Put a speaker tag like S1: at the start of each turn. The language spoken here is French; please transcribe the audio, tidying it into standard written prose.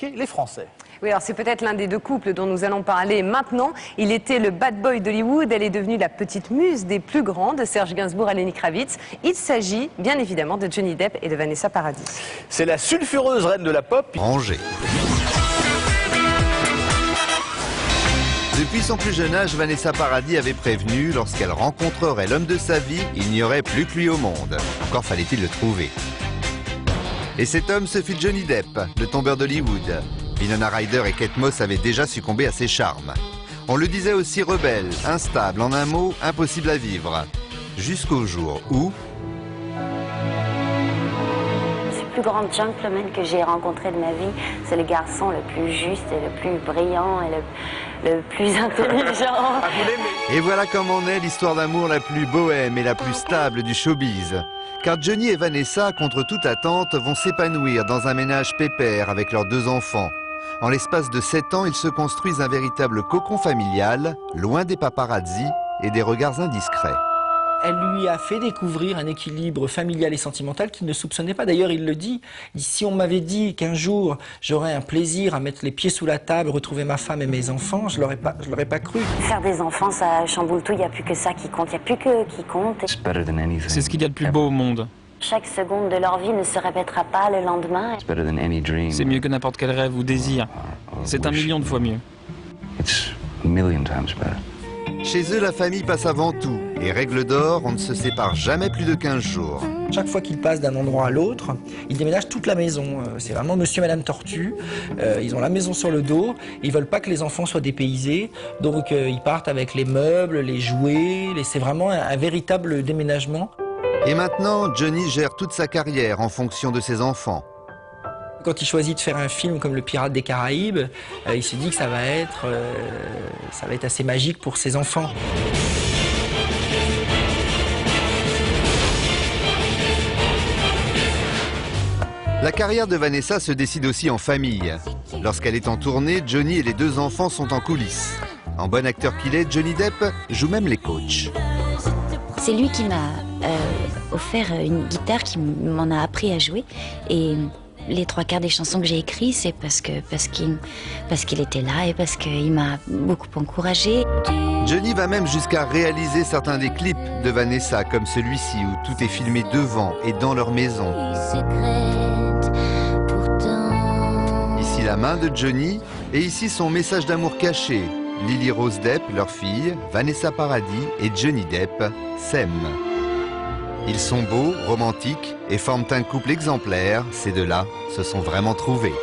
S1: Les Français.
S2: Oui, alors c'est peut-être l'un des deux couples dont nous allons parler maintenant. Il était le bad boy d'Hollywood, elle est devenue la petite muse des plus grandes, Serge Gainsbourg et Lenny Kravitz. Il s'agit bien évidemment de Johnny Depp et de Vanessa Paradis.
S1: C'est la sulfureuse reine de la pop.
S3: Angers. Depuis son plus jeune âge, Vanessa Paradis avait prévenu, lorsqu'elle rencontrerait l'homme de sa vie, il n'y aurait plus que lui au monde. Encore fallait-il le trouver. Et cet homme, ce fut Johnny Depp, le tombeur d'Hollywood. Winona Ryder et Kate Moss avaient déjà succombé à ses charmes. On le disait aussi rebelle, instable, en un mot, impossible à vivre. Jusqu'au jour où...
S4: Le plus grand gentleman que j'ai rencontré de ma vie, c'est le garçon le plus juste et le plus brillant et le plus intelligent.
S3: Et voilà comment naît l'histoire d'amour la plus bohème et la plus stable du showbiz. Car Johnny et Vanessa, contre toute attente, vont s'épanouir dans un ménage pépère avec leurs deux enfants. En l'espace de 7 ans, ils se construisent un véritable cocon familial, loin des paparazzi et des regards indiscrets.
S5: Elle lui a fait découvrir un équilibre familial et sentimental qu'il ne soupçonnait pas. D'ailleurs, il le dit. Il dit, si on m'avait dit qu'un jour j'aurais un plaisir à mettre les pieds sous la table, retrouver ma femme et mes enfants, je l'aurais pas cru.
S4: Faire des enfants, ça chamboule tout. Il n'y a plus que ça qui compte. Il n'y a plus que qui compte.
S6: C'est ce qu'il y a de plus beau au monde.
S4: Chaque seconde de leur vie ne se répétera pas le lendemain.
S6: C'est mieux que n'importe quel rêve ou désir. C'est 1 million de fois mieux.
S3: Chez eux, la famille passe avant tout. Et règle d'or, on ne se sépare jamais plus de 15 jours.
S5: Chaque fois qu'ils passent d'un endroit à l'autre, ils déménagent toute la maison. C'est vraiment monsieur et madame Tortue. Ils ont la maison sur le dos. Ils veulent pas que les enfants soient dépaysés. Donc ils partent avec les meubles, les jouets. C'est vraiment un véritable déménagement.
S3: Et maintenant, Johnny gère toute sa carrière en fonction de ses enfants.
S5: Quand il choisit de faire un film comme Le Pirate des Caraïbes, il se dit que ça va être assez magique pour ses enfants.
S3: La carrière de Vanessa se décide aussi en famille. Lorsqu'elle est en tournée, Johnny et les deux enfants sont en coulisses. En bon acteur qu'il est, Johnny Depp joue même les coachs.
S7: C'est lui qui m'a offert une guitare, qui m'en a appris à jouer. Et les 3/4 des chansons que j'ai écrites, c'est parce qu'il était là et parce qu'il m'a beaucoup encouragée.
S3: Johnny va même jusqu'à réaliser certains des clips de Vanessa, comme celui-ci où tout est filmé devant et dans leur maison. Ici la main de Johnny et ici son message d'amour caché. Lily Rose Depp, leur fille, Vanessa Paradis et Johnny Depp s'aiment. Ils sont beaux, romantiques et forment un couple exemplaire. Ces deux-là se sont vraiment trouvés.